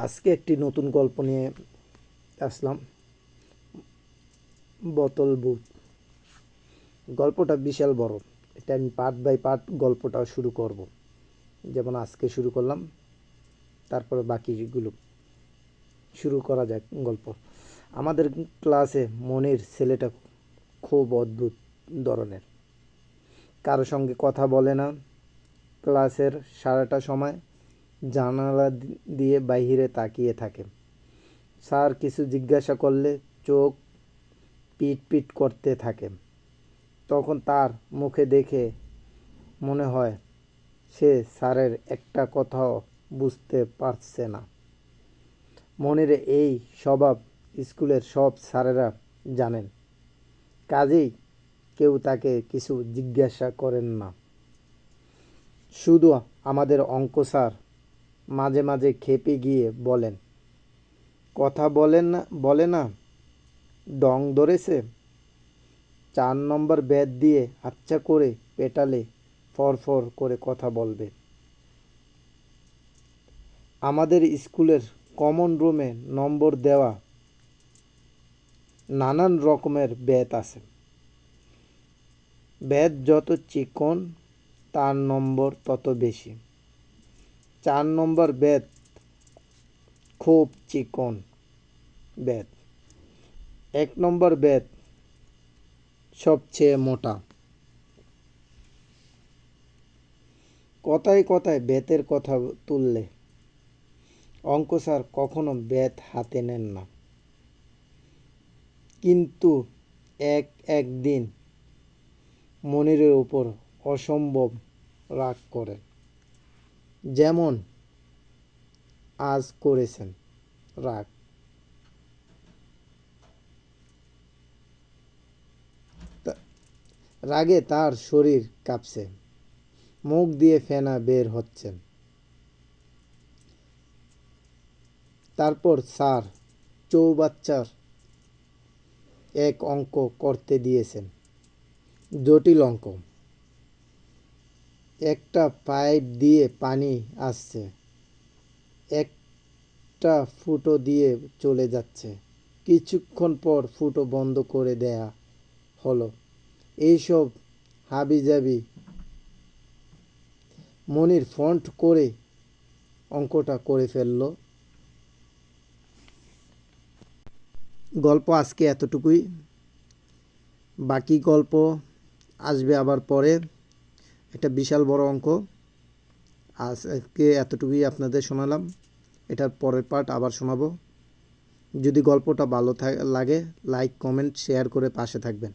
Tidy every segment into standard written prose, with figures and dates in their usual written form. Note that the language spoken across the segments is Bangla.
আজকে একটি নতুন গল্প নিয়ে আসলাম, বোতল বুট। গল্পটা বিশাল বড়। এটা আমি পার্ট বাই পার্ট গল্পটা শুরু করব। যেমন আজকে শুরু করলাম, তারপরে বাকিগুলো শুরু করা যাক গল্প। আমাদের ক্লাসে মনির ছেলেটা খুব অদ্ভুত ধরনের। কারো সঙ্গে কথা বলে না। ক্লাসের সারাটা সময় জানালা দিয়ে বাইরে তাকিয়ে থাকে। স্যার কিছু জিজ্ঞাসা করলে চোখ পিট পিট করতে থাকে। তখন তার মুখে দেখে মনে হয় সে স্যারের একটা কথাও বুঝতে পারছে না। মনির এই স্বভাব স্কুলের সব স্যারেরা জানেন, কাজেই কেউ তাকে কিছু জিজ্ঞাসা করেন না। শুধু আমাদের অঙ্ক স্যার মাঝে মাঝে খেপে গিয়ে বলেন, কথা বলে না, ডং ধরেছে। 4 নম্বর ব্যাট দিয়ে আচ্ছা করে পেটালে ফরফর করে কথা বলবে। আমাদের স্কুলের কমন রুমে নম্বর দেওয়া নানান রকমের ব্যাট আছে। ব্যাট যত চিকন তার নম্বর তত বেশি। 4 নম্বর ব্যাট খুব চিকন ব্যাট। 1 নম্বর ব্যাট সবচেয়ে মোটা। কথায় কথায় ব্যাতের কথা তুললে অঙ্ক স্যার কখনো ব্যাট হাতে নেন না। কিন্তু একদিন মনিরের উপর অসম্ভব রাগ করেন, যেমন আজ করেছেন। রাগে তার শরীর কাঁপছে, মুখ দিয়ে ফেনা বের হচ্ছে। তারপর স্যার চৌবাচ্চার এক অঙ্ক করতে দিয়েছেন, জটিল অঙ্ক। একটা পাইপ দিয়ে পানি আসছে, একটা ফুটো দিয়ে চলে যাচ্ছে। কিছুক্ষণ পর ফুটো বন্ধ করে দেয়া হলো। এইসব হাবিজাবি মনির ফন্ট করে অঙ্কটা করে ফেলল। গল্প আজকে এতটুকুই। বাকি গল্প আসবে আবার পরে। একটা বিশাল বড় অঙ্ক। আজকে এতটুকুই আপনাদের শোনালাম। এটার পরের পার্ট আবার শোনাবো। যদি গল্পটা ভালো লাগে, লাইক কমেন্ট শেয়ার করে পাশে থাকবেন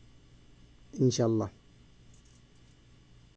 ইনশাল্লাহ।